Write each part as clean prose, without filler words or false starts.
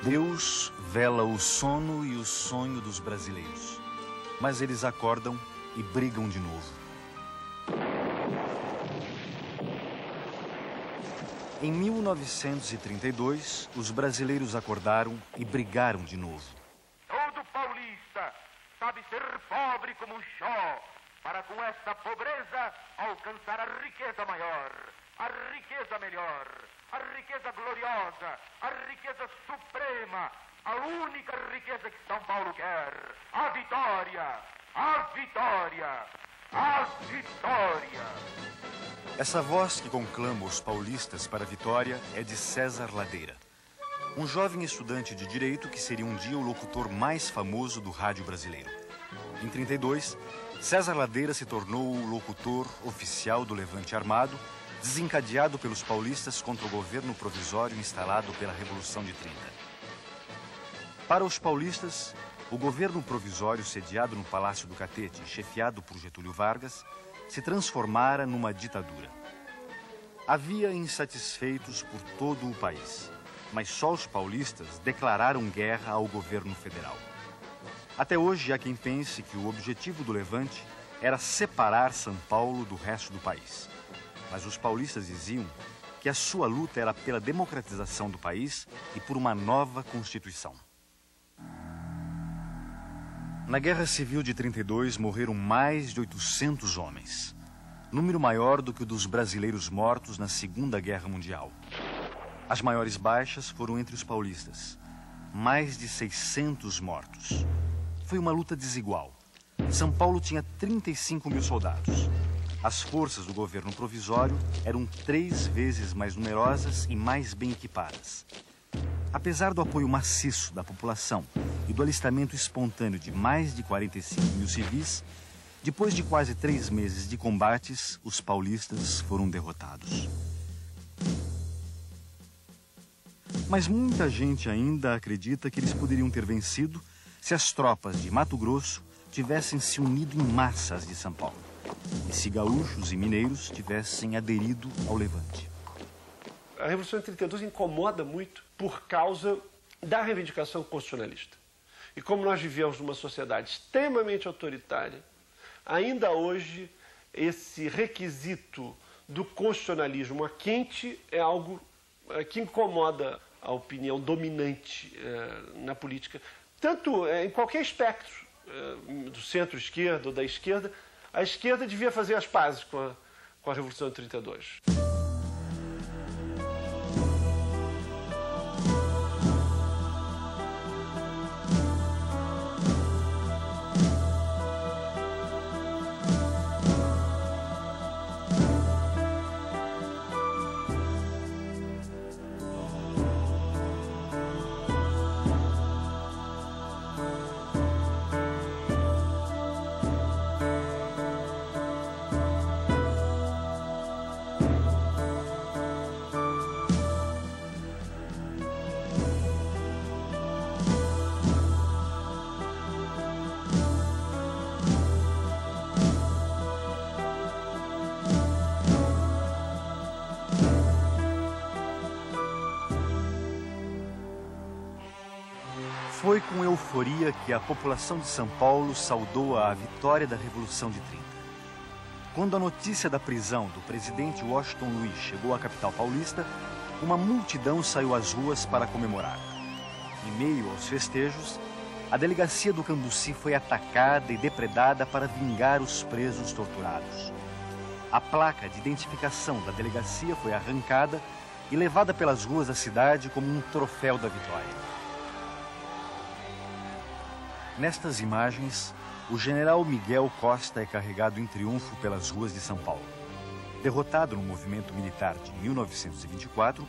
Deus vela o sono e o sonho dos brasileiros, mas eles acordam e brigam de novo. Em 1932, os brasileiros acordaram e brigaram de novo. Todo paulista sabe ser pobre como um Jó, para com esta pobreza alcançar a riqueza maior, a riqueza melhor, a riqueza gloriosa, a riqueza suprema, a única riqueza que São Paulo quer, a vitória, a vitória, a vitória. Essa voz que conclama os paulistas para a vitória é de César Ladeira, um jovem estudante de direito que seria um dia o locutor mais famoso do rádio brasileiro. Em 32, César Ladeira se tornou o locutor oficial do Levante Armado, desencadeado pelos paulistas contra o governo provisório instalado pela Revolução de 30. Para os paulistas, o governo provisório sediado no Palácio do Catete, chefiado por Getúlio Vargas, se transformara numa ditadura. Havia insatisfeitos por todo o país, mas só os paulistas declararam guerra ao governo federal. Até hoje há quem pense que o objetivo do Levante era separar São Paulo do resto do país. Mas os paulistas diziam que a sua luta era pela democratização do país e por uma nova Constituição. Na Guerra Civil de 32 morreram mais de 800 homens, número maior do que o dos brasileiros mortos na Segunda Guerra Mundial. As maiores baixas foram entre os paulistas, mais de 600 mortos. Foi uma luta desigual. São Paulo tinha 35 mil soldados. As forças do governo provisório eram 3 vezes mais numerosas e mais bem equipadas. Apesar do apoio maciço da população e do alistamento espontâneo de mais de 45 mil civis, depois de quase 3 meses de combates, os paulistas foram derrotados. Mas muita gente ainda acredita que eles poderiam ter vencido se as tropas de Mato Grosso tivessem se unido em massa às de São Paulo e se gaúchos e mineiros tivessem aderido ao Levante. A Revolução de 32 incomoda muito por causa da reivindicação constitucionalista. E como nós vivemos numa sociedade extremamente autoritária, ainda hoje esse requisito do constitucionalismo a quente é algo que incomoda a opinião dominante na política. Tanto em qualquer espectro, do centro-esquerda ou da esquerda, a esquerda devia fazer as pazes com a Revolução de 32. Foi com euforia que a população de São Paulo saudou a vitória da Revolução de 30. Quando a notícia da prisão do presidente Washington Luiz chegou à capital paulista, uma multidão saiu às ruas para comemorar. Em meio aos festejos, a delegacia do Cambuci foi atacada e depredada para vingar os presos torturados. A placa de identificação da delegacia foi arrancada e levada pelas ruas da cidade como um troféu da vitória. Nestas imagens, o general Miguel Costa é carregado em triunfo pelas ruas de São Paulo. Derrotado no movimento militar de 1924,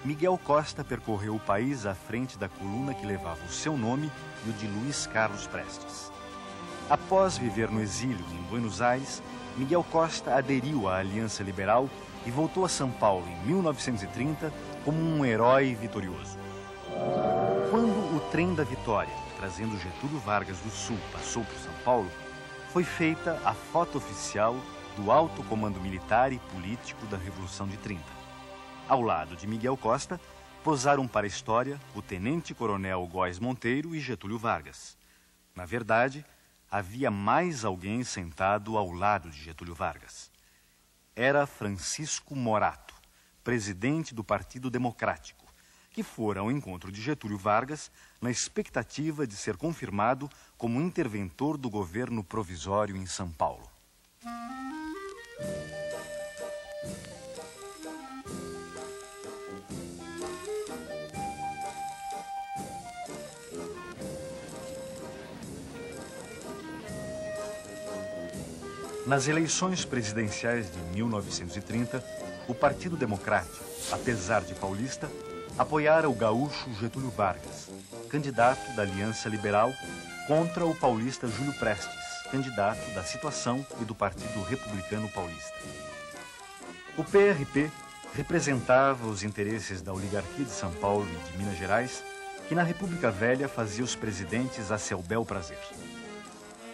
Miguel Costa percorreu o país à frente da coluna que levava o seu nome e o de Luiz Carlos Prestes. Após viver no exílio em Buenos Aires, Miguel Costa aderiu à Aliança Liberal e voltou a São Paulo em 1930 como um herói vitorioso. Quando o trem da vitória, trazendo Getúlio Vargas do Sul, passou por São Paulo, foi feita a foto oficial do Alto Comando Militar e Político da Revolução de 30. Ao lado de Miguel Costa, posaram para a história o tenente-coronel Góes Monteiro e Getúlio Vargas. Na verdade, havia mais alguém sentado ao lado de Getúlio Vargas. Era Francisco Morato, presidente do Partido Democrático, que fora ao encontro de Getúlio Vargas na expectativa de ser confirmado como interventor do governo provisório em São Paulo. Nas eleições presidenciais de 1930, o Partido Democrático, apesar de paulista, apoiara o gaúcho Getúlio Vargas, candidato da Aliança Liberal, contra o paulista Júlio Prestes, candidato da Situação e do Partido Republicano Paulista. O PRP representava os interesses da oligarquia de São Paulo e de Minas Gerais, que na República Velha fazia os presidentes a seu bel prazer.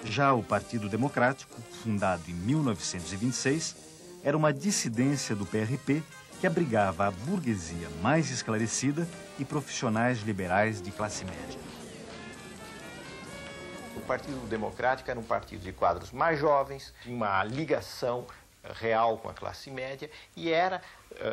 Já o Partido Democrático, fundado em 1926, era uma dissidência do PRP que abrigava a burguesia mais esclarecida e profissionais liberais de classe média. O Partido Democrático era um partido de quadros mais jovens, tinha uma ligação real com a classe média e era,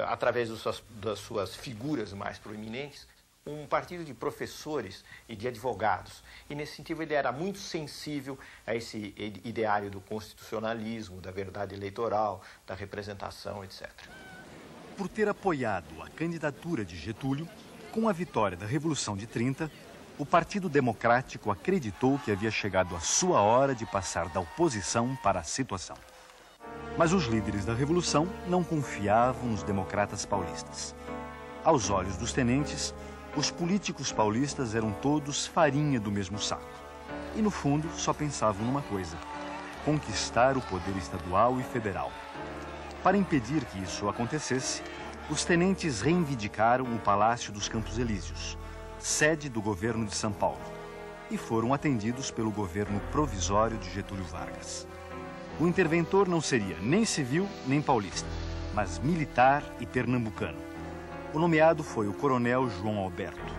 através das suas figuras mais proeminentes, um partido de professores e de advogados. E, nesse sentido, ele era muito sensível a esse ideário do constitucionalismo, da verdade eleitoral, da representação, etc. Por ter apoiado a candidatura de Getúlio, com a vitória da Revolução de 30, o Partido Democrático acreditou que havia chegado a sua hora de passar da oposição para a situação. Mas os líderes da Revolução não confiavam nos democratas paulistas. Aos olhos dos tenentes, os políticos paulistas eram todos farinha do mesmo saco. E, no fundo, só pensavam numa coisa: conquistar o poder estadual e federal. Para impedir que isso acontecesse, os tenentes reivindicaram o Palácio dos Campos Elíseos, sede do governo de São Paulo, e foram atendidos pelo governo provisório de Getúlio Vargas. O interventor não seria nem civil nem paulista, mas militar e pernambucano. O nomeado foi o coronel João Alberto,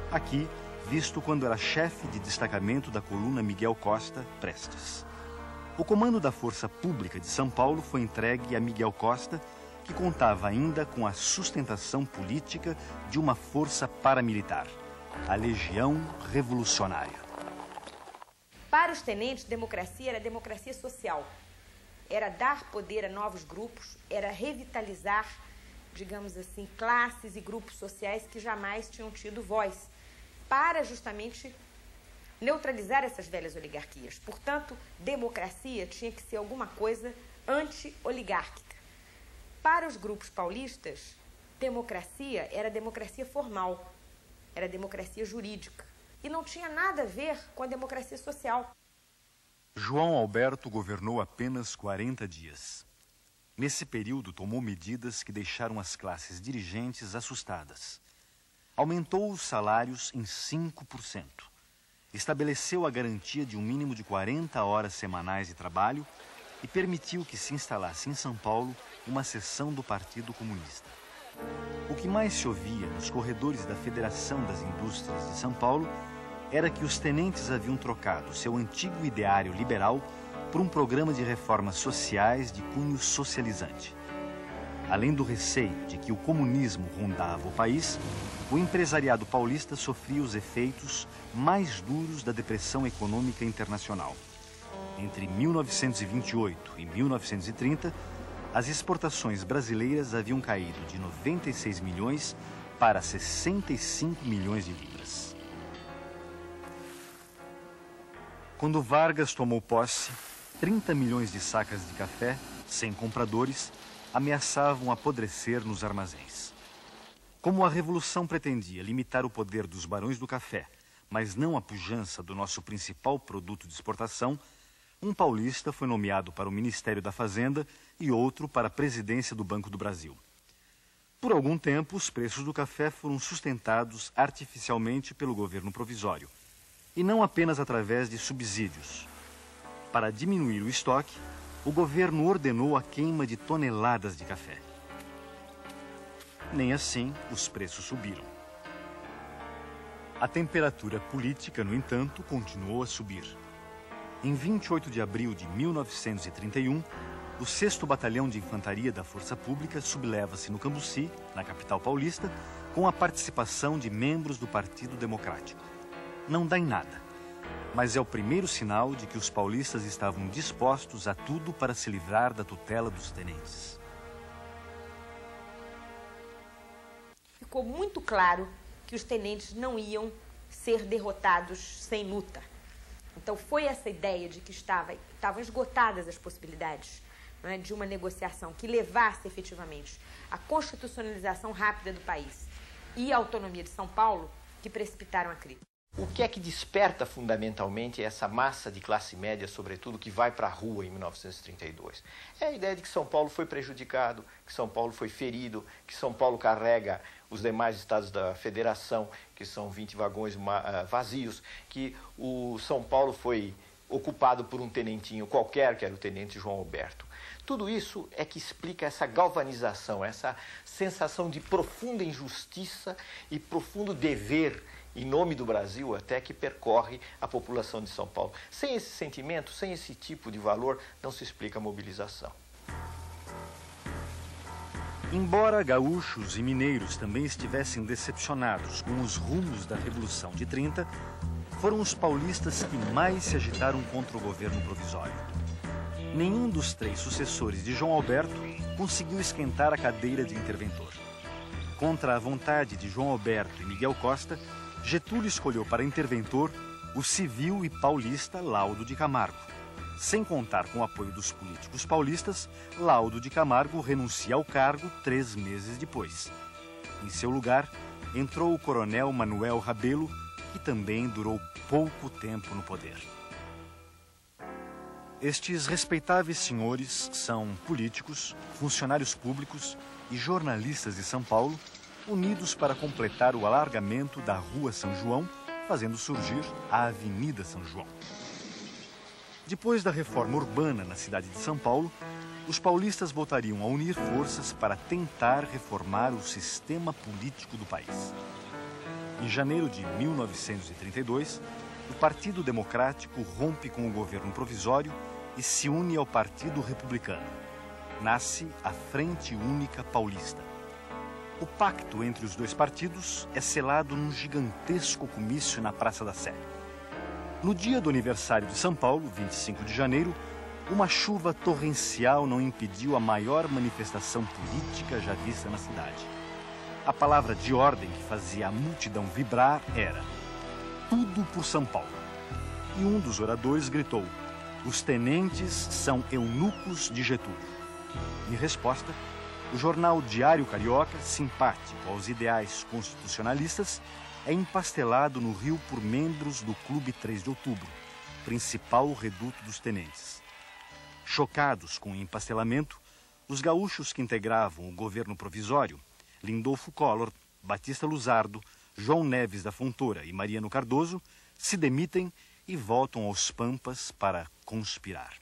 aqui visto quando era chefe de destacamento da coluna Miguel Costa Prestes. O comando da Força Pública de São Paulo foi entregue a Miguel Costa, que contava ainda com a sustentação política de uma força paramilitar, a Legião Revolucionária. Para os tenentes, democracia era democracia social. Era dar poder a novos grupos, era revitalizar, digamos assim, classes e grupos sociais que jamais tinham tido voz, para justamente neutralizar essas velhas oligarquias. Portanto, democracia tinha que ser alguma coisa anti-oligárquica. Para os grupos paulistas, democracia era democracia formal, era democracia jurídica, e não tinha nada a ver com a democracia social. João Alberto governou apenas 40 dias. Nesse período, tomou medidas que deixaram as classes dirigentes assustadas. Aumentou os salários em 5%. Estabeleceu a garantia de um mínimo de 40 horas semanais de trabalho e permitiu que se instalasse em São Paulo uma seção do Partido Comunista. O que mais se ouvia nos corredores da Federação das Indústrias de São Paulo era que os tenentes haviam trocado seu antigo ideário liberal por um programa de reformas sociais de cunho socializante. Além do receio de que o comunismo rondava o país, o empresariado paulista sofria os efeitos mais duros da depressão econômica internacional. Entre 1928 e 1930, as exportações brasileiras haviam caído de 96 milhões para 65 milhões de libras. Quando Vargas tomou posse, 30 milhões de sacas de café, sem compradores, ameaçavam apodrecer nos armazéns. Como a Revolução pretendia limitar o poder dos barões do café, mas não a pujança do nosso principal produto de exportação, um paulista foi nomeado para o Ministério da Fazenda e outro para a presidência do Banco do Brasil. Por algum tempo, os preços do café foram sustentados artificialmente pelo governo provisório, e não apenas através de subsídios. Para diminuir o estoque, o governo ordenou a queima de toneladas de café. Nem assim os preços subiram. A temperatura política, no entanto, continuou a subir. Em 28 de abril de 1931, o 6º Batalhão de Infantaria da Força Pública subleva-se no Cambuci, na capital paulista, com a participação de membros do Partido Democrático. Não dá em nada, mas é o primeiro sinal de que os paulistas estavam dispostos a tudo para se livrar da tutela dos tenentes. Ficou muito claro que os tenentes não iam ser derrotados sem luta. Então foi essa ideia de que estavam esgotadas as possibilidades, não é, de uma negociação que levasse efetivamente à constitucionalização rápida do país e à autonomia de São Paulo que precipitaram a crise. O que é que desperta fundamentalmente essa massa de classe média, sobretudo, que vai para a rua em 1932? É a ideia de que São Paulo foi prejudicado, que São Paulo foi ferido, que São Paulo carrega os demais estados da federação, que são 20 vagões vazios, que o São Paulo foi ocupado por um tenentinho qualquer, que era o tenente João Alberto. Tudo isso é que explica essa galvanização, essa sensação de profunda injustiça e profundo dever em nome do Brasil, até que percorre a população de São Paulo. Sem esse sentimento, sem esse tipo de valor, não se explica a mobilização. Embora gaúchos e mineiros também estivessem decepcionados com os rumos da Revolução de 30, foram os paulistas que mais se agitaram contra o governo provisório. Nenhum dos 3 sucessores de João Alberto conseguiu esquentar a cadeira de interventor. Contra a vontade de João Alberto e Miguel Costa, Getúlio escolheu para interventor o civil e paulista Laudo de Camargo. Sem contar com o apoio dos políticos paulistas, Laudo de Camargo renuncia ao cargo 3 meses depois. Em seu lugar, entrou o coronel Manuel Rabelo, que também durou pouco tempo no poder. Estes respeitáveis senhores são políticos, funcionários públicos e jornalistas de São Paulo, unidos para completar o alargamento da Rua São João, fazendo surgir a Avenida São João. Depois da reforma urbana na cidade de São Paulo, os paulistas voltariam a unir forças para tentar reformar o sistema político do país. Em janeiro de 1932, o Partido Democrático rompe com o governo provisório e se une ao Partido Republicano. Nasce a Frente Única Paulista. O pacto entre os 2 partidos é selado num gigantesco comício na Praça da Sé. No dia do aniversário de São Paulo, 25 de janeiro, uma chuva torrencial não impediu a maior manifestação política já vista na cidade. A palavra de ordem que fazia a multidão vibrar era: tudo por São Paulo. E um dos oradores gritou: os tenentes são eunucos de Getúlio. Em resposta, o jornal Diário Carioca, simpático aos ideais constitucionalistas, é empastelado no Rio por membros do Clube 3 de Outubro, principal reduto dos tenentes. Chocados com o empastelamento, os gaúchos que integravam o governo provisório, Lindolfo Collor, Batista Luzardo, João Neves da Fontoura e Mariano Cardoso, se demitem e voltam aos Pampas para conspirar.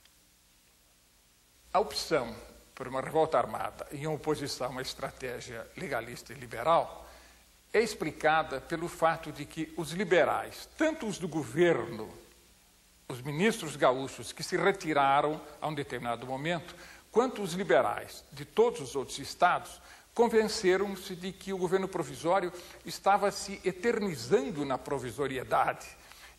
A opção por uma revolta armada em oposição a uma estratégia legalista e liberal é explicada pelo fato de que os liberais, tanto os do governo, os ministros gaúchos que se retiraram a um determinado momento, quanto os liberais de todos os outros estados, convenceram-se de que o governo provisório estava se eternizando na provisoriedade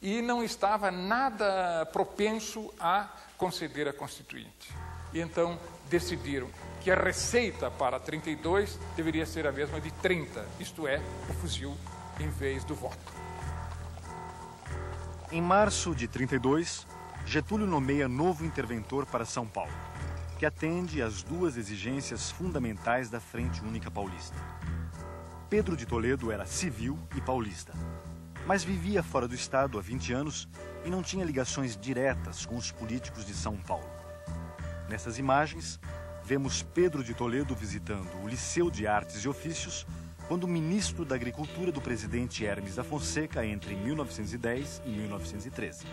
e não estava nada propenso a conceder a Constituinte. E então decidiram que a receita para 32 deveria ser a mesma de 30, isto é, o fuzil em vez do voto. Em março de 32, Getúlio nomeia novo interventor para São Paulo, que atende às 2 exigências fundamentais da Frente Única Paulista. Pedro de Toledo era civil e paulista, mas vivia fora do estado há 20 anos e não tinha ligações diretas com os políticos de São Paulo. Nessas imagens, vemos Pedro de Toledo visitando o Liceu de Artes e Ofícios quando ministro da Agricultura do presidente Hermes da Fonseca entre 1910 e 1913.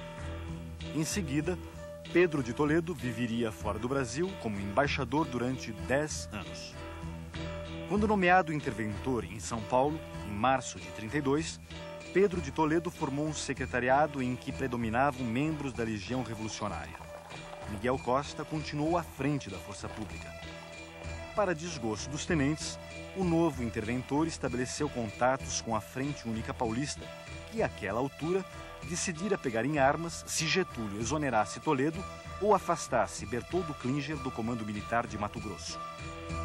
Em seguida, Pedro de Toledo viveria fora do Brasil como embaixador durante 10 anos. Quando nomeado interventor em São Paulo, em março de 32, Pedro de Toledo formou um secretariado em que predominavam membros da Legião Revolucionária. Miguel Costa continuou à frente da força pública. Para desgosto dos tenentes, o novo interventor estabeleceu contatos com a Frente Única Paulista, que, àquela altura, decidira pegar em armas se Getúlio exonerasse Toledo ou afastasse Bertoldo Klinger do comando militar de Mato Grosso.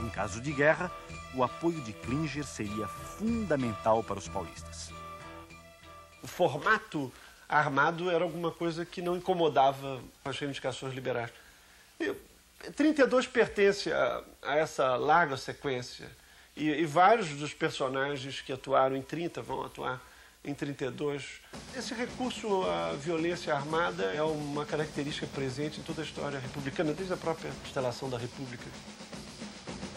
Em caso de guerra, o apoio de Klinger seria fundamental para os paulistas. O formato armado era alguma coisa que não incomodava as reivindicações liberais. 32 pertence a essa larga sequência e vários dos personagens que atuaram em 30 vão atuar em 32. Esse recurso à violência armada é uma característica presente em toda a história republicana, desde a própria instalação da República.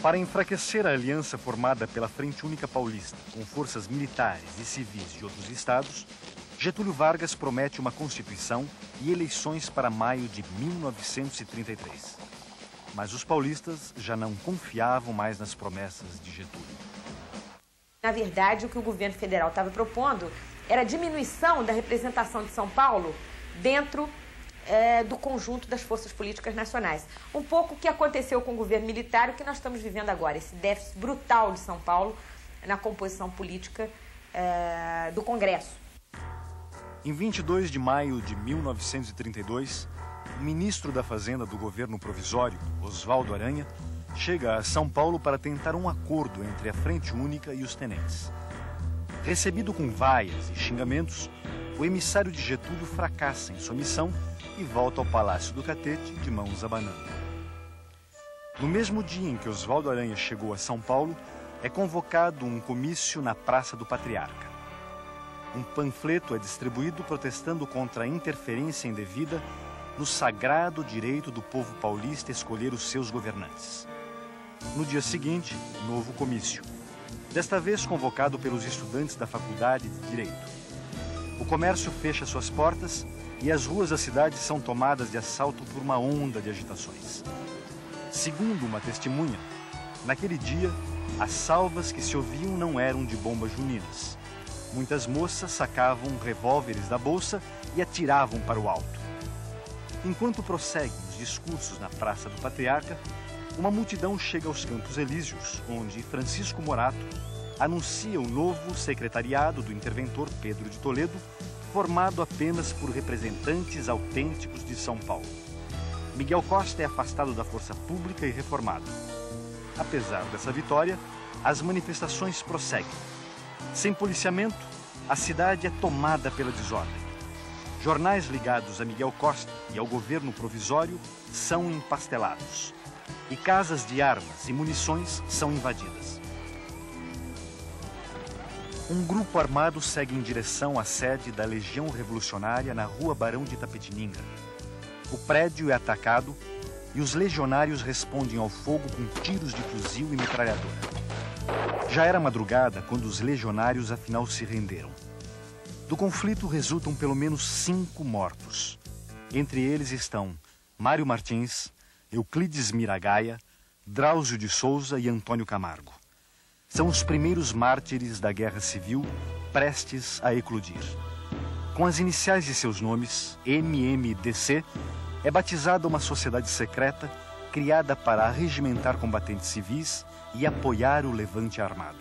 Para enfraquecer a aliança formada pela Frente Única Paulista com forças militares e civis de outros estados, Getúlio Vargas promete uma Constituição e eleições para maio de 1933. Mas os paulistas já não confiavam mais nas promessas de Getúlio. Na verdade, o que o governo federal estava propondo era a diminuição da representação de São Paulo dentro do conjunto das forças políticas nacionais. Um pouco o que aconteceu com o governo militar e o que nós estamos vivendo agora, esse déficit brutal de São Paulo na composição política do Congresso. Em 22 de maio de 1932, o ministro da Fazenda do governo provisório, Oswaldo Aranha, chega a São Paulo para tentar um acordo entre a Frente Única e os tenentes. Recebido com vaias e xingamentos, o emissário de Getúlio fracassa em sua missão e volta ao Palácio do Catete de mãos abanando. No mesmo dia em que Oswaldo Aranha chegou a São Paulo, é convocado um comício na Praça do Patriarca. Um panfleto é distribuído protestando contra a interferência indevida no sagrado direito do povo paulista escolher os seus governantes. No dia seguinte, novo comício, desta vez convocado pelos estudantes da Faculdade de Direito. O comércio fecha suas portas e as ruas da cidade são tomadas de assalto por uma onda de agitações. Segundo uma testemunha, naquele dia, as salvas que se ouviam não eram de bombas juninas. Muitas moças sacavam revólveres da bolsa e atiravam para o alto. Enquanto prosseguem os discursos na Praça do Patriarca, uma multidão chega aos Campos Elíseos, onde Francisco Morato anuncia o novo secretariado do interventor Pedro de Toledo, formado apenas por representantes autênticos de São Paulo. Miguel Costa é afastado da força pública e reformado. Apesar dessa vitória, as manifestações prosseguem. Sem policiamento, a cidade é tomada pela desordem. Jornais ligados a Miguel Costa e ao governo provisório são empastelados. E casas de armas e munições são invadidas. Um grupo armado segue em direção à sede da Legião Revolucionária na Rua Barão de Itapetininga. O prédio é atacado e os legionários respondem ao fogo com tiros de fuzil e metralhadora. Já era madrugada quando os legionários afinal se renderam. Do conflito resultam pelo menos 5 mortos. Entre eles estão Mário Martins, Euclides Miragaia, Drauzio de Souza e Antônio Camargo. São os primeiros mártires da Guerra Civil prestes a eclodir. Com as iniciais de seus nomes, MMDC, é batizada uma sociedade secreta criada para arregimentar combatentes civis e apoiar o levante armado.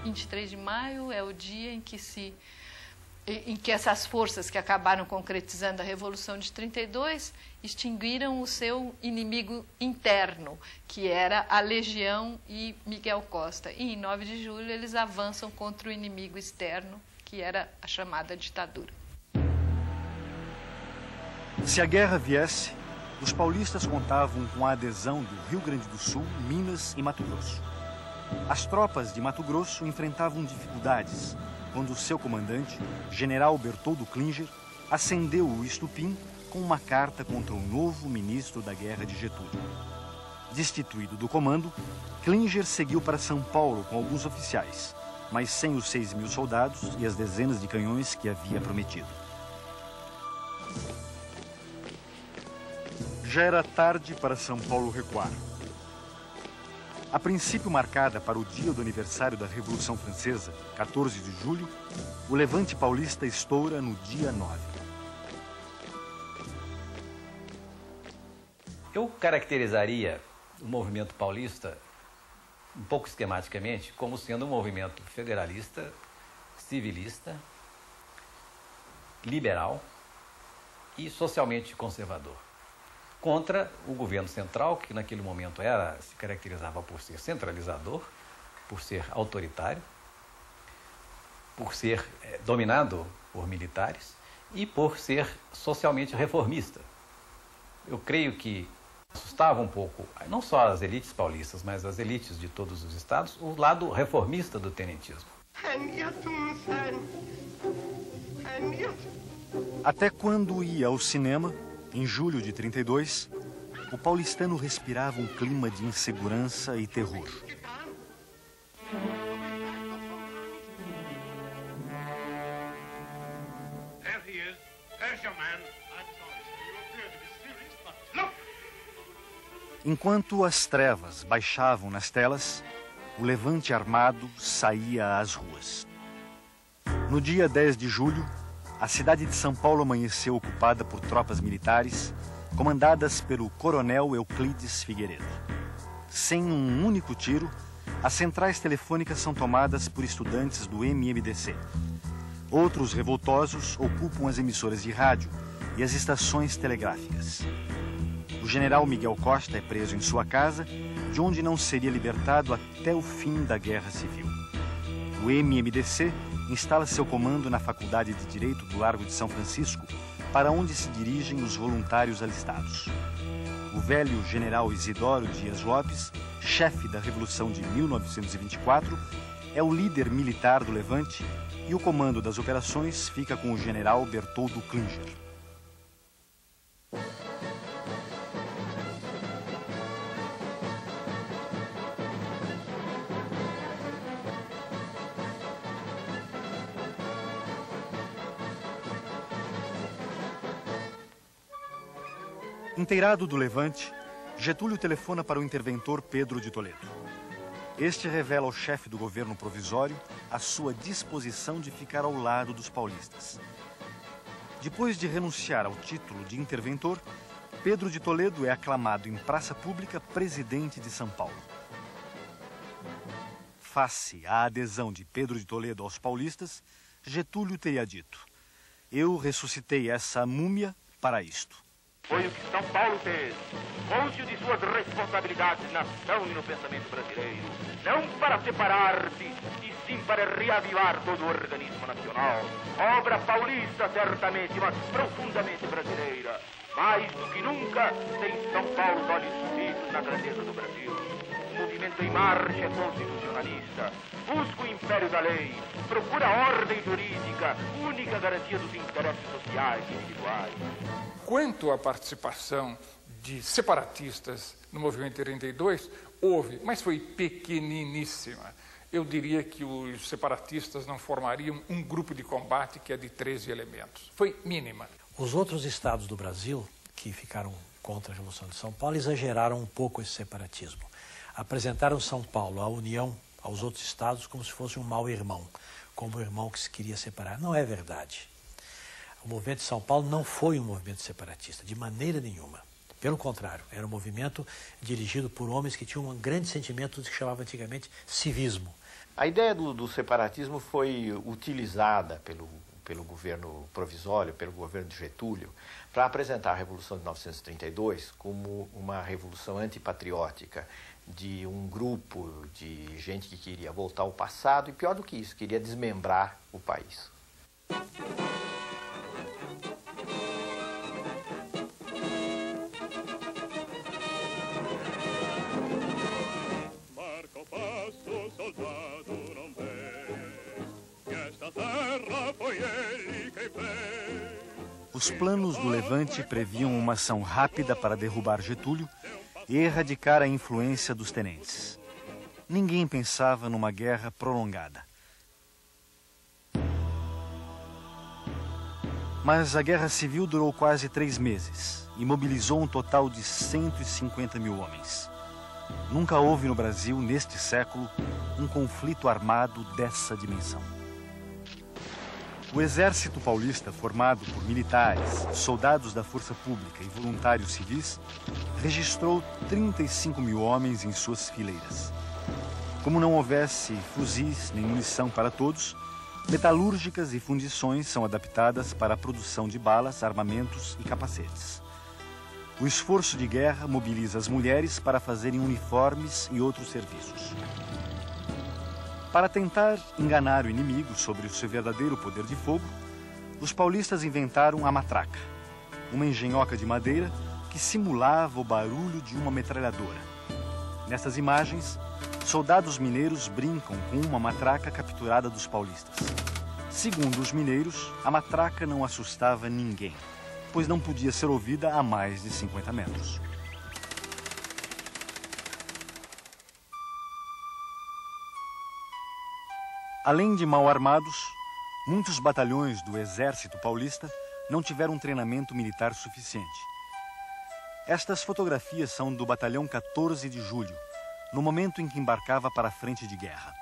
23 de maio é o dia em que essas forças que acabaram concretizando a Revolução de 32 extinguiram o seu inimigo interno, que era a Legião e Miguel Costa. E em 9 de julho eles avançam contra o inimigo externo, que era a chamada ditadura. Se a guerra viesse, os paulistas contavam com a adesão do Rio Grande do Sul, Minas e Mato Grosso. As tropas de Mato Grosso enfrentavam dificuldades quando seu comandante, general Bertoldo Klinger, acendeu o estupim com uma carta contra o novo ministro da Guerra de Getúlio. Destituído do comando, Klinger seguiu para São Paulo com alguns oficiais, mas sem os 6.000 soldados e as dezenas de canhões que havia prometido. Já era tarde para São Paulo recuar. A princípio marcada para o dia do aniversário da Revolução Francesa, 14 de julho, o levante paulista estoura no dia 9. Eu caracterizaria o movimento paulista, um pouco esquematicamente, como sendo um movimento federalista, civilista, liberal e socialmente conservador, contra o governo central, que naquele momento se caracterizava por ser centralizador, por ser autoritário, por ser dominado por militares e por ser socialmente reformista. Eu creio que assustava um pouco, não só as elites paulistas, mas as elites de todos os estados, o lado reformista do tenentismo. Até quando ia ao cinema, em julho de 32, o paulistano respirava um clima de insegurança e terror. Enquanto as trevas baixavam nas telas, o levante armado saía às ruas. No dia 10 de julho, a cidade de São Paulo amanheceu ocupada por tropas militares, comandadas pelo coronel Euclides Figueiredo. Sem um único tiro, as centrais telefônicas são tomadas por estudantes do MMDC. Outros revoltosos ocupam as emissoras de rádio e as estações telegráficas. O general Miguel Costa é preso em sua casa, de onde não seria libertado até o fim da Guerra Civil. O MMDC instala seu comando na Faculdade de Direito do Largo de São Francisco, para onde se dirigem os voluntários alistados. O velho general Isidoro Dias Lopes, chefe da Revolução de 1924, é o líder militar do levante e o comando das operações fica com o general Bertoldo Klinger. Inteirado do levante, Getúlio telefona para o interventor Pedro de Toledo. Este revela ao chefe do governo provisório a sua disposição de ficar ao lado dos paulistas. Depois de renunciar ao título de interventor, Pedro de Toledo é aclamado em praça pública presidente de São Paulo. Face à adesão de Pedro de Toledo aos paulistas, Getúlio teria dito: "Eu ressuscitei essa múmia para isto." Foi o que São Paulo fez, cônscio de suas responsabilidades na ação e no pensamento brasileiro, não para separar-se, e sim para reavivar todo o organismo nacional. Obra paulista, certamente, mas profundamente brasileira. Mais do que nunca, tem São Paulo os olhos fitos na grandeza do Brasil. O movimento em marcha é constitucionalista. Busca o império da lei, procura a ordem jurídica, única garantia dos interesses sociais e individuais. Quanto à participação de separatistas no movimento 32, houve, mas foi pequeniníssima. Eu diria que os separatistas não formariam um grupo de combate que é de 13 elementos. Foi mínima. Os outros estados do Brasil, que ficaram contra a Revolução de São Paulo, exageraram um pouco esse separatismo. Apresentaram São Paulo, a União, aos outros estados como se fosse um mau irmão, como um irmão que se queria separar. Não é verdade. O movimento de São Paulo não foi um movimento separatista, de maneira nenhuma. Pelo contrário, era um movimento dirigido por homens que tinham um grande sentimento do que chamava antigamente civismo. A ideia do separatismo foi utilizada pelo governo provisório, pelo governo de Getúlio, para apresentar a Revolução de 1932 como uma revolução antipatriótica, de um grupo de gente que queria voltar ao passado e, pior do que isso, queria desmembrar o país. Marca o passo, soldado, não vês, que esta terra foi ele quem fez. Os planos do levante previam uma ação rápida para derrubar Getúlio e erradicar a influência dos tenentes. Ninguém pensava numa guerra prolongada. Mas a Guerra Civil durou quase 3 meses e mobilizou um total de 150 mil homens. Nunca houve no Brasil, neste século, um conflito armado dessa dimensão. O Exército Paulista, formado por militares, soldados da Força Pública e voluntários civis, registrou 35 mil homens em suas fileiras. Como não houvesse fuzis nem munição para todos, metalúrgicas e fundições são adaptadas para a produção de balas, armamentos e capacetes. O esforço de guerra mobiliza as mulheres para fazerem uniformes e outros serviços. Para tentar enganar o inimigo sobre o seu verdadeiro poder de fogo, os paulistas inventaram a matraca, uma engenhoca de madeira que simulava o barulho de uma metralhadora. Nessas imagens, soldados mineiros brincam com uma matraca capturada dos paulistas. Segundo os mineiros, a matraca não assustava ninguém, pois não podia ser ouvida a mais de 50 metros. Além de mal armados, muitos batalhões do Exército Paulista não tiveram treinamento militar suficiente. Estas fotografias são do Batalhão 14 de Julho, no momento em que embarcava para a frente de guerra.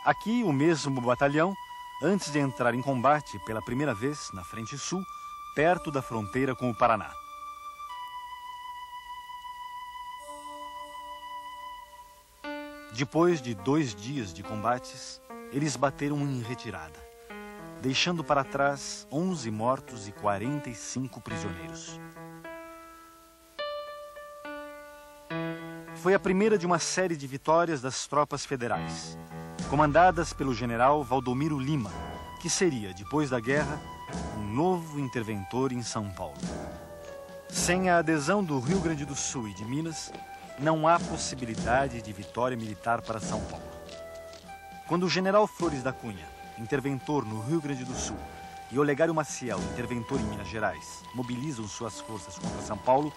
Aqui, o mesmo batalhão, antes de entrar em combate pela primeira vez na frente sul, perto da fronteira com o Paraná. Depois de 2 dias de combates, eles bateram em retirada, deixando para trás 11 mortos e 45 prisioneiros. Foi a primeira de uma série de vitórias das tropas federais, comandadas pelo general Valdomiro Lima, que seria, depois da guerra, um novo interventor em São Paulo. Sem a adesão do Rio Grande do Sul e de Minas, não há possibilidade de vitória militar para São Paulo. Quando o general Flores da Cunha, interventor no Rio Grande do Sul, e Olegário Maciel, interventor em Minas Gerais, mobilizam suas forças contra São Paulo,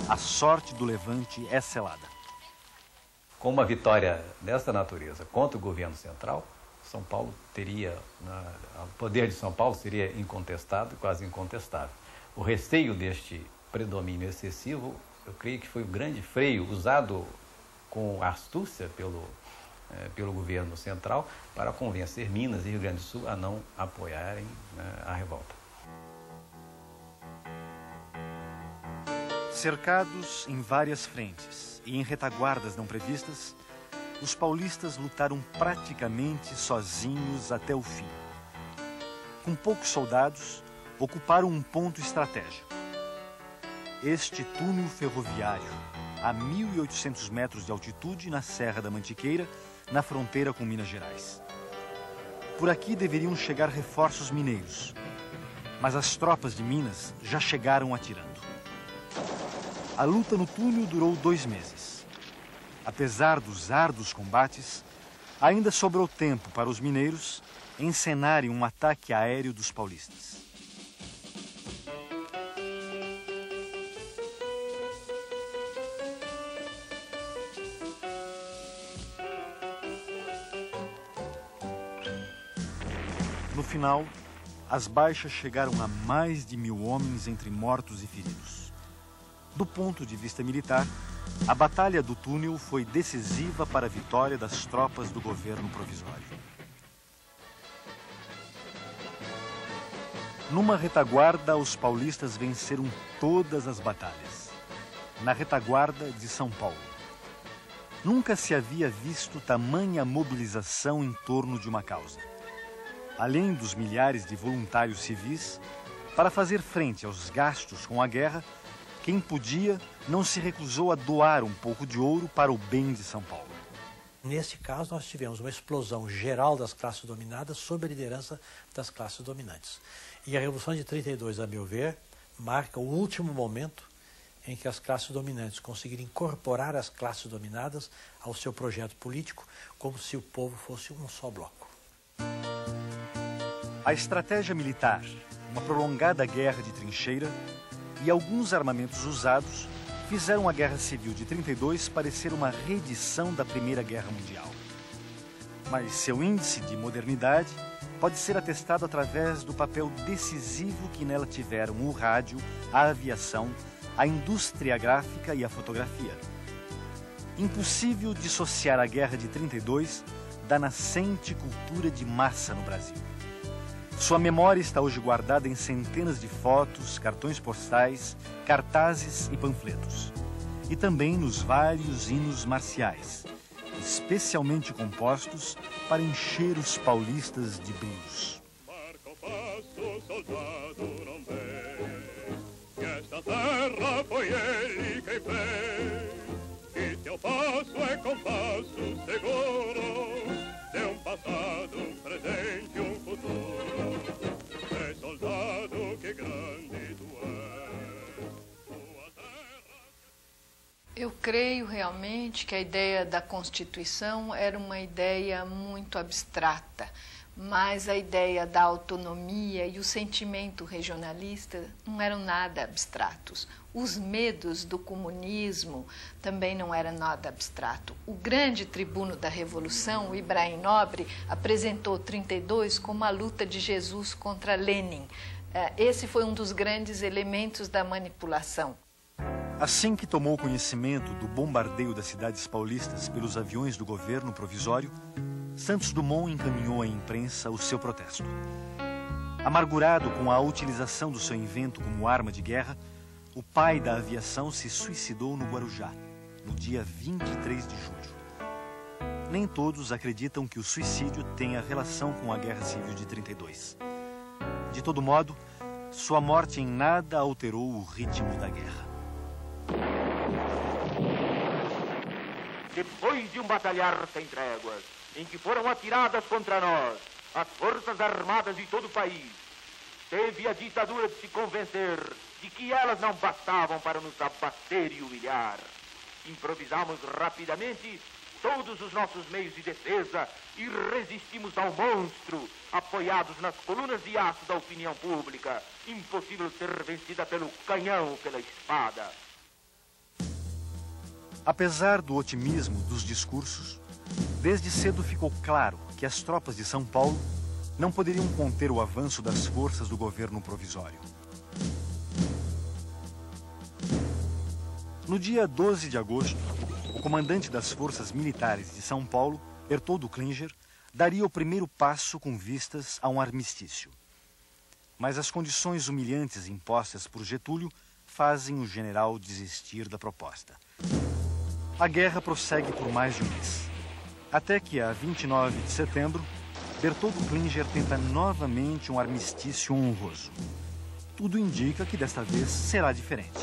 a sorte do levante é selada. Com uma vitória dessa natureza contra o governo central, São Paulo teria, o poder de São Paulo seria incontestado, quase incontestável. O receio deste predomínio excessivo, eu creio que foi o grande freio usado com astúcia pelo governo central para convencer Minas e Rio Grande do Sul a não apoiarem a revolta. Cercados em várias frentes e em retaguardas não previstas, os paulistas lutaram praticamente sozinhos até o fim. Com poucos soldados, ocuparam um ponto estratégico. Este túnel ferroviário, a 1.800 metros de altitude na Serra da Mantiqueira, na fronteira com Minas Gerais. Por aqui deveriam chegar reforços mineiros, mas as tropas de Minas já chegaram atirando. A luta no túnel durou 2 meses. Apesar dos árduos combates, ainda sobrou tempo para os mineiros encenarem um ataque aéreo dos paulistas. No final, as baixas chegaram a mais de 1.000 homens entre mortos e feridos. Do ponto de vista militar, a Batalha do Túnel foi decisiva para a vitória das tropas do governo provisório. Numa retaguarda, os paulistas venceram todas as batalhas. Na retaguarda de São Paulo. Nunca se havia visto tamanha mobilização em torno de uma causa. Além dos milhares de voluntários civis, para fazer frente aos gastos com a guerra, quem podia não se recusou a doar um pouco de ouro para o bem de São Paulo. Nesse caso, nós tivemos uma explosão geral das classes dominadas sob a liderança das classes dominantes. E a Revolução de 32, a meu ver, marca o último momento em que as classes dominantes conseguiram incorporar as classes dominadas ao seu projeto político, como se o povo fosse um só bloco. A estratégia militar, uma prolongada guerra de trincheira e alguns armamentos usados fizeram a Guerra Civil de 32 parecer uma reedição da Primeira Guerra Mundial. Mas seu índice de modernidade pode ser atestado através do papel decisivo que nela tiveram o rádio, a aviação, a indústria gráfica e a fotografia. Impossível dissociar a Guerra de 32 da nascente cultura de massa no Brasil. Sua memória está hoje guardada em centenas de fotos, cartões postais, cartazes e panfletos. E também nos vários hinos marciais, especialmente compostos para encher os paulistas de brios. Marca o passo, soldado, não vê, que esta terra foi ele quem fez. E teu passo é compasso seguro de um passado, um presente, um futuro. É soldado, que grande tu és. Tua terra... Eu creio realmente que a ideia da Constituição era uma ideia muito abstrata, mas a ideia da autonomia e o sentimento regionalista não eram nada abstratos. Os medos do comunismo também não eram nada abstrato. O grande tribuno da Revolução, o Ibrahim Nobre, apresentou 32 como a luta de Jesus contra Lenin. Esse foi um dos grandes elementos da manipulação. Assim que tomou conhecimento do bombardeio das cidades paulistas pelos aviões do governo provisório, Santos Dumont encaminhou à imprensa o seu protesto. Amargurado com a utilização do seu invento como arma de guerra, o pai da aviação se suicidou no Guarujá, no dia 23 de julho. Nem todos acreditam que o suicídio tenha relação com a Guerra Civil de 32. De todo modo, sua morte em nada alterou o ritmo da guerra. Depois de um batalhar sem tréguas, em que foram atiradas contra nós as forças armadas de todo o país, teve a ditadura de se convencer de que elas não bastavam para nos abater e humilhar. Improvisamos rapidamente todos os nossos meios de defesa e resistimos ao monstro, apoiados nas colunas de aço da opinião pública, impossível ser vencida pelo canhão ou pela espada. Apesar do otimismo dos discursos, desde cedo ficou claro que as tropas de São Paulo não poderiam conter o avanço das forças do governo provisório. No dia 12 de agosto, o comandante das forças militares de São Paulo, Bertoldo Klinger, daria o primeiro passo com vistas a um armistício. Mas as condições humilhantes impostas por Getúlio fazem o general desistir da proposta. A guerra prossegue por mais de um mês, até que, a 29 de setembro, Bertoldo Klinger tenta novamente um armistício honroso. Tudo indica que desta vez será diferente.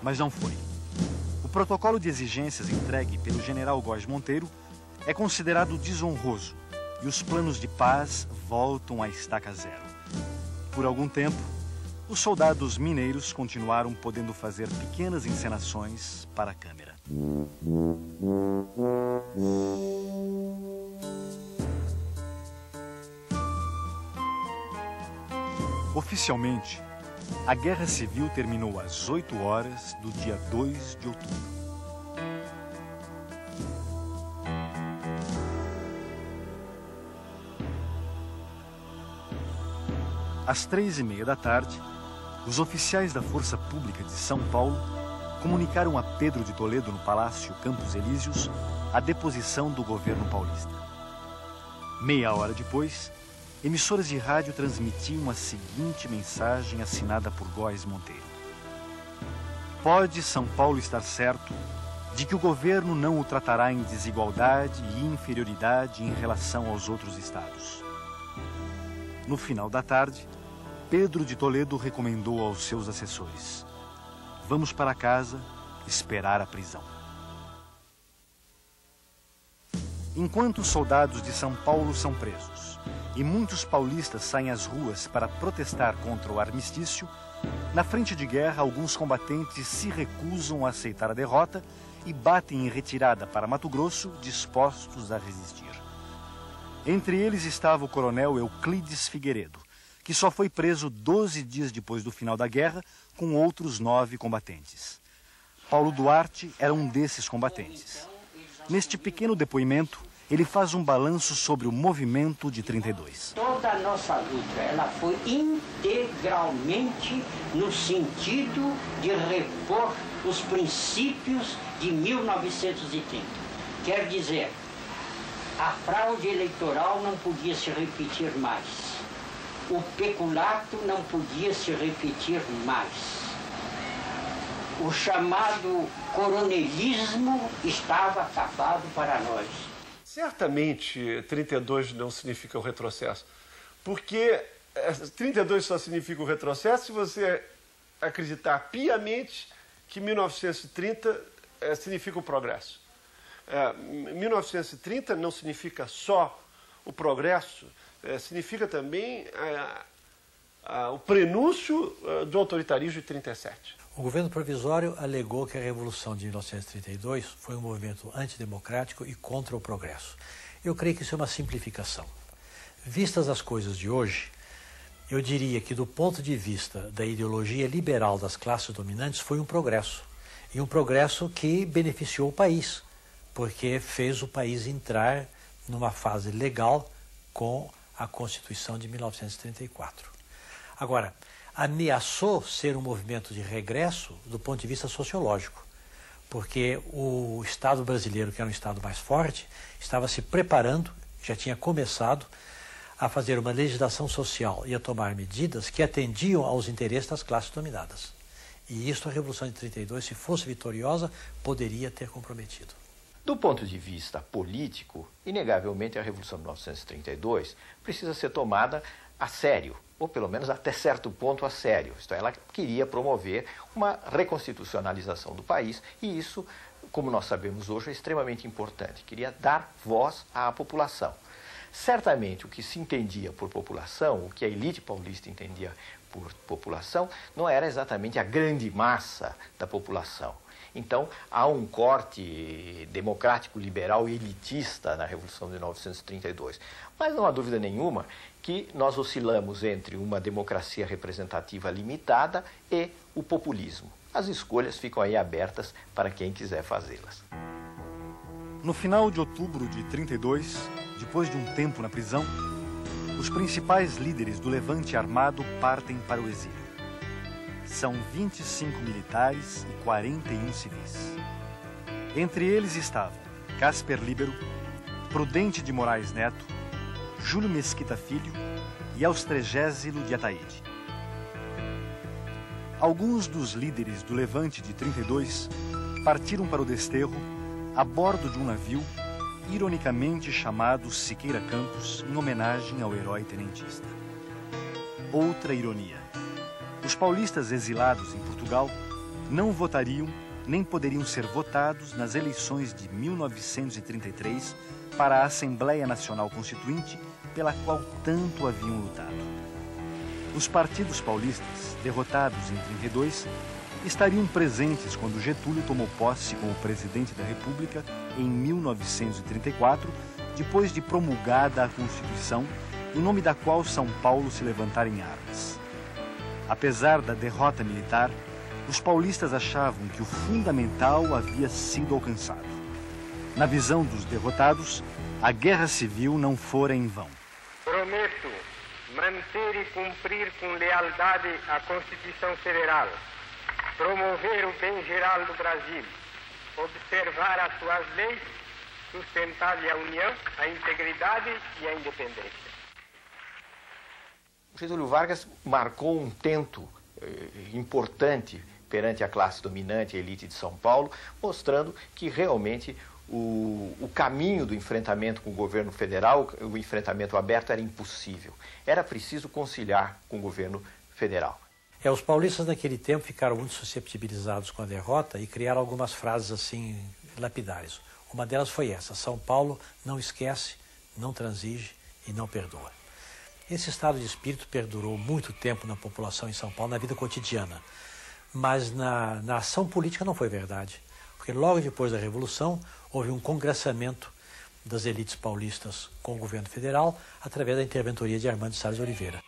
Mas não foi. O protocolo de exigências entregue pelo general Góes Monteiro é considerado desonroso e os planos de paz voltam à estaca zero. Por algum tempo, os soldados mineiros continuaram podendo fazer pequenas encenações para a câmera. Oficialmente, a Guerra Civil terminou às 8 horas do dia 2 de outubro. Às 3h30 da tarde, os oficiais da Força Pública de São Paulo comunicaram a Pedro de Toledo, no Palácio Campos Elíseos, a deposição do governo paulista. Meia hora depois, emissoras de rádio transmitiam a seguinte mensagem assinada por Góes Monteiro: pode São Paulo estar certo de que o governo não o tratará em desigualdade e inferioridade em relação aos outros estados. No final da tarde, Pedro de Toledo recomendou aos seus assessores: vamos para casa esperar a prisão. Enquanto os soldados de São Paulo são presos e muitos paulistas saem às ruas para protestar contra o armistício, na frente de guerra alguns combatentes se recusam a aceitar a derrota e batem em retirada para Mato Grosso, dispostos a resistir. Entre eles estava o coronel Euclides Figueiredo, que só foi preso 12 dias depois do final da guerra, com outros 9 combatentes. Paulo Duarte era um desses combatentes. Neste pequeno depoimento, ele faz um balanço sobre o movimento de 32. Toda a nossa luta, ela foi integralmente no sentido de repor os princípios de 1930. Quer dizer, a fraude eleitoral não podia se repetir mais. O peculato não podia se repetir mais. O chamado coronelismo estava acabado para nós. Certamente 32 não significa o retrocesso, porque 32 só significa o retrocesso se você acreditar piamente que 1930 significa o progresso. 1930 não significa só o progresso, significa também o prenúncio do autoritarismo de 37. O governo provisório alegou que a Revolução de 1932 foi um movimento antidemocrático e contra o progresso. Eu creio que isso é uma simplificação. Vistas as coisas de hoje, eu diria que do ponto de vista da ideologia liberal das classes dominantes foi um progresso. E um progresso que beneficiou o país, porque fez o país entrar numa fase legal com a Constituição de 1934. Agora, ameaçou ser um movimento de regresso do ponto de vista sociológico, porque o Estado brasileiro, que era um Estado mais forte, estava se preparando, já tinha começado a fazer uma legislação social e a tomar medidas que atendiam aos interesses das classes dominadas. E isso a Revolução de 32, se fosse vitoriosa, poderia ter comprometido. Do ponto de vista político, inegavelmente a Revolução de 1932 precisa ser tomada a sério, ou pelo menos até certo ponto a sério. Isto é, ela queria promover uma reconstitucionalização do país e isso, como nós sabemos hoje, é extremamente importante. Queria dar voz à população. Certamente o que se entendia por população, o que a elite paulista entendia por população, não era exatamente a grande massa da população. Então, há um corte democrático, liberal e elitista na Revolução de 1932. Mas não há dúvida nenhuma que nós oscilamos entre uma democracia representativa limitada e o populismo. As escolhas ficam aí abertas para quem quiser fazê-las. No final de outubro de 32, depois de um tempo na prisão, os principais líderes do levante armado partem para o exílio. São 25 militares e 41 civis. Entre eles estavam Casper Líbero, Prudente de Moraes Neto, Júlio Mesquita Filho e Austrégésilo de Ataíde. Alguns dos líderes do levante de 32 partiram para o desterro a bordo de um navio ironicamente chamado Siqueira Campos, em homenagem ao herói tenentista. Outra ironia. Os paulistas exilados em Portugal não votariam nem poderiam ser votados nas eleições de 1933 para a Assembleia Nacional Constituinte, pela qual tanto haviam lutado. Os partidos paulistas, derrotados em 32, estariam presentes quando Getúlio tomou posse como presidente da República em 1934, depois de promulgada a Constituição, em nome da qual São Paulo se levantara em armas. Apesar da derrota militar, os paulistas achavam que o fundamental havia sido alcançado. Na visão dos derrotados, a guerra civil não fora em vão. Prometo manter e cumprir com lealdade a Constituição Federal, promover o bem geral do Brasil, observar as suas leis, sustentar-lhe a união, a integridade e a independência. Getúlio Vargas marcou um tento importante perante a classe dominante, a elite de São Paulo, mostrando que realmente o caminho do enfrentamento com o governo federal, o enfrentamento aberto, era impossível. Era preciso conciliar com o governo federal. Os paulistas naquele tempo ficaram muito susceptibilizados com a derrota e criaram algumas frases assim lapidares. Uma delas foi essa: São Paulo não esquece, não transige e não perdoa. Esse estado de espírito perdurou muito tempo na população em São Paulo, na vida cotidiana. Mas na ação política não foi verdade. Porque logo depois da Revolução houve um congressamento das elites paulistas com o governo federal através da interventoria de Armando Salles Oliveira.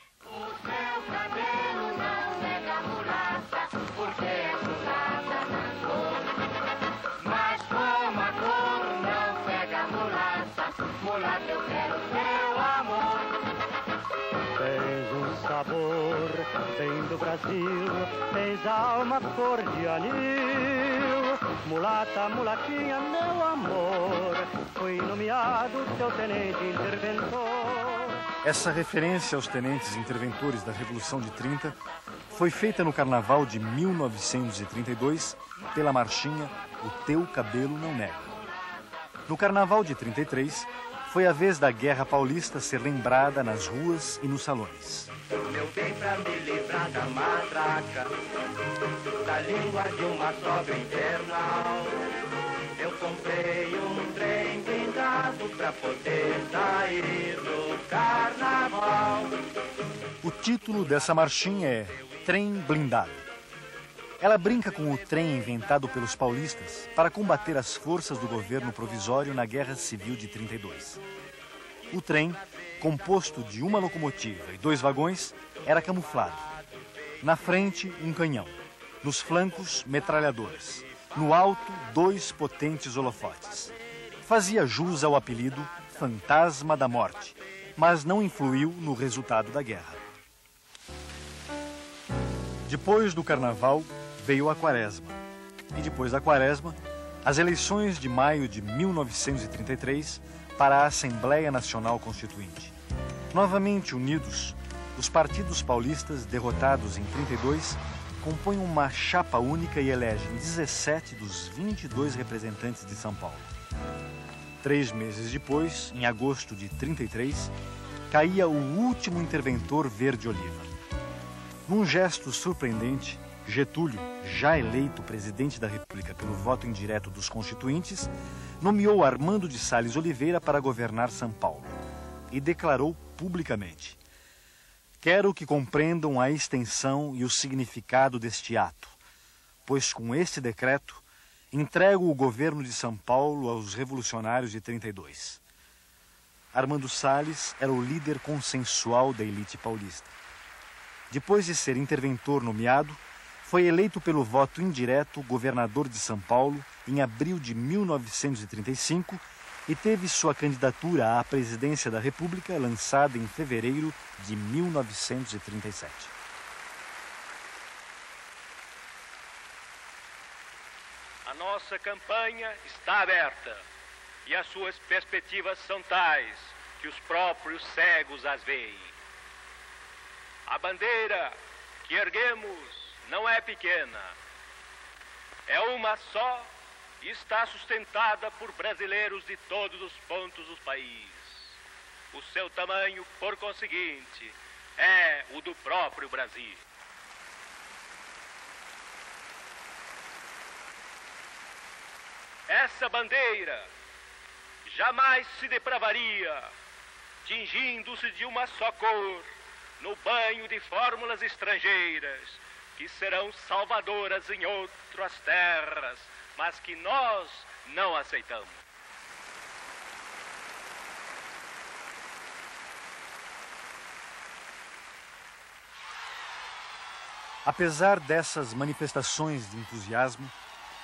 do Brasil, fez alma cor de anil. Mulata, mulatinha, meu amor, foi nomeado seu tenente interventor. Essa referência aos tenentes interventores da Revolução de 30 foi feita no Carnaval de 1932 pela marchinha O Teu Cabelo Não Nega. No Carnaval de 33, foi a vez da Guerra Paulista ser lembrada nas ruas e nos salões. Meu bem, pra me livrar da matraca, da língua de uma sobra infernal, eu comprei um trem blindado pra poder sair no carnaval. O título dessa marchinha é Trem Blindado. Ela brinca com o trem inventado pelos paulistas para combater as forças do governo provisório na Guerra Civil de 32. O trem, composto de uma locomotiva e 2 vagões, era camuflado. Na frente, um canhão. Nos flancos, metralhadoras. No alto, 2 potentes holofotes. Fazia jus ao apelido Fantasma da Morte, mas não influiu no resultado da guerra. Depois do Carnaval, veio a Quaresma. E depois da Quaresma, as eleições de maio de 1933 para a Assembleia Nacional Constituinte. Novamente unidos, os partidos paulistas, derrotados em 32, compõem uma chapa única e elegem 17 dos 22 representantes de São Paulo. 3 meses depois, em agosto de 33, caía o último interventor verde-oliva. Num gesto surpreendente, Getúlio, já eleito presidente da República pelo voto indireto dos constituintes, nomeou Armando de Salles Oliveira para governar São Paulo e declarou publicamente: quero que compreendam a extensão e o significado deste ato, pois com este decreto entrego o governo de São Paulo aos revolucionários de 32. Armando Salles era o líder consensual da elite paulista. Depois de ser interventor nomeado, foi eleito pelo voto indireto governador de São Paulo em abril de 1935 e teve sua candidatura à presidência da República lançada em fevereiro de 1937. A nossa campanha está aberta e as suas perspectivas são tais que os próprios cegos as veem. A bandeira que erguemos não é pequena, é uma só e está sustentada por brasileiros de todos os pontos do país. O seu tamanho, por conseguinte, é o do próprio Brasil. Essa bandeira jamais se depravaria, tingindo-se de uma só cor, no banho de fórmulas estrangeiras, que serão salvadoras em outras terras, mas que nós não aceitamos. Apesar dessas manifestações de entusiasmo,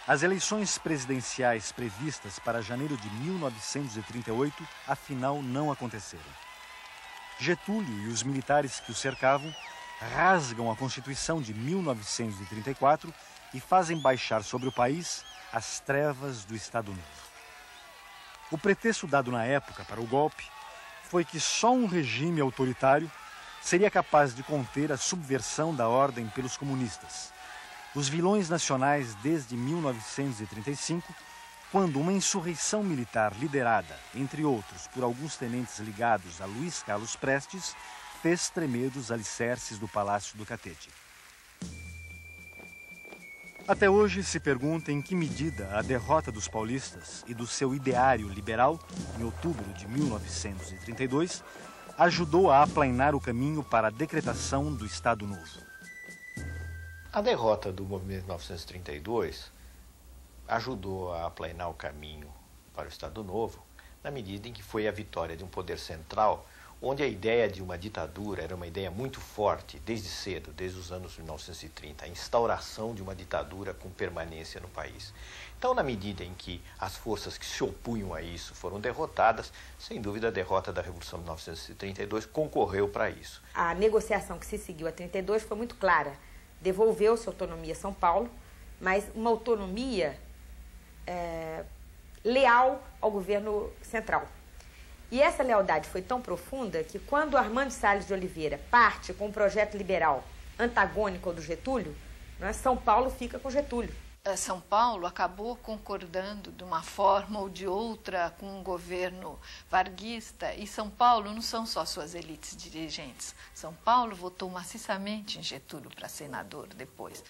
as eleições presidenciais previstas para janeiro de 1938, afinal, não aconteceram. Getúlio e os militares que o cercavam rasgam a Constituição de 1934 e fazem baixar sobre o país as trevas do Estado Novo. O pretexto dado na época para o golpe foi que só um regime autoritário seria capaz de conter a subversão da ordem pelos comunistas, os vilões nacionais desde 1935, quando uma insurreição militar liderada, entre outros, por alguns tenentes ligados a Luiz Carlos Prestes, fez tremer os alicerces do Palácio do Catete. Até hoje se pergunta em que medida a derrota dos paulistas e do seu ideário liberal, em outubro de 1932, ajudou a aplainar o caminho para a decretação do Estado Novo. A derrota do movimento de 1932 ajudou a aplainar o caminho para o Estado Novo, na medida em que foi a vitória de um poder central onde a ideia de uma ditadura era uma ideia muito forte, desde cedo, desde os anos 1930, a instauração de uma ditadura com permanência no país. Então, na medida em que as forças que se opunham a isso foram derrotadas, sem dúvida a derrota da Revolução de 1932 concorreu para isso. A negociação que se seguiu a 32 foi muito clara. Devolveu-se a autonomia a São Paulo, mas uma autonomia leal ao governo central. E essa lealdade foi tão profunda que quando Armando Salles de Oliveira parte com um projeto liberal antagônico ao do Getúlio, São Paulo fica com Getúlio. São Paulo acabou concordando de uma forma ou de outra com o governo varguista, e São Paulo não são só suas elites dirigentes. São Paulo votou maciçamente em Getúlio para senador depois.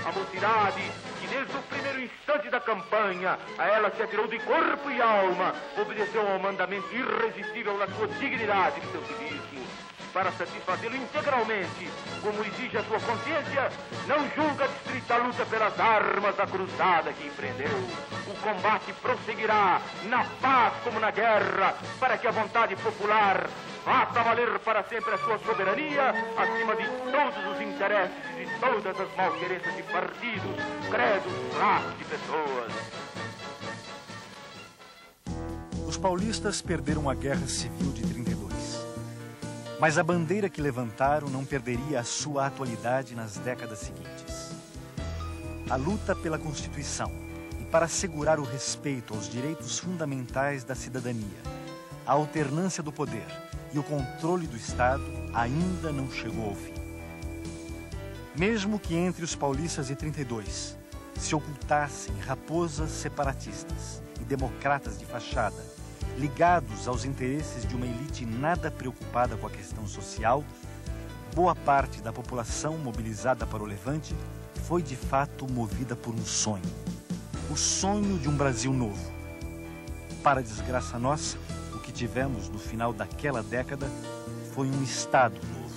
A mocidade, que desde o primeiro instante da campanha, a ela se atirou de corpo e alma, obedeceu ao mandamento irresistível da sua dignidade e do seu civismo. Para satisfazê-lo integralmente, como exige a sua consciência, não julga distrita a luta pelas armas da cruzada que empreendeu. O combate prosseguirá, na paz como na guerra, para que a vontade popular faça valer para sempre a sua soberania, acima de todos os interesses e de todas as malquerenças de partidos, credos, classes e pessoas. Os paulistas perderam a Guerra Civil de 32. Mas a bandeira que levantaram não perderia a sua atualidade nas décadas seguintes. A luta pela Constituição e para assegurar o respeito aos direitos fundamentais da cidadania, a alternância do poder e o controle do Estado ainda não chegou ao fim. Mesmo que entre os paulistas de 32 se ocultassem raposas separatistas e democratas de fachada, ligados aos interesses de uma elite nada preocupada com a questão social, boa parte da população mobilizada para o levante foi de fato movida por um sonho. O sonho de um Brasil novo. Para desgraça nossa, o que tivemos no final daquela década foi um Estado novo.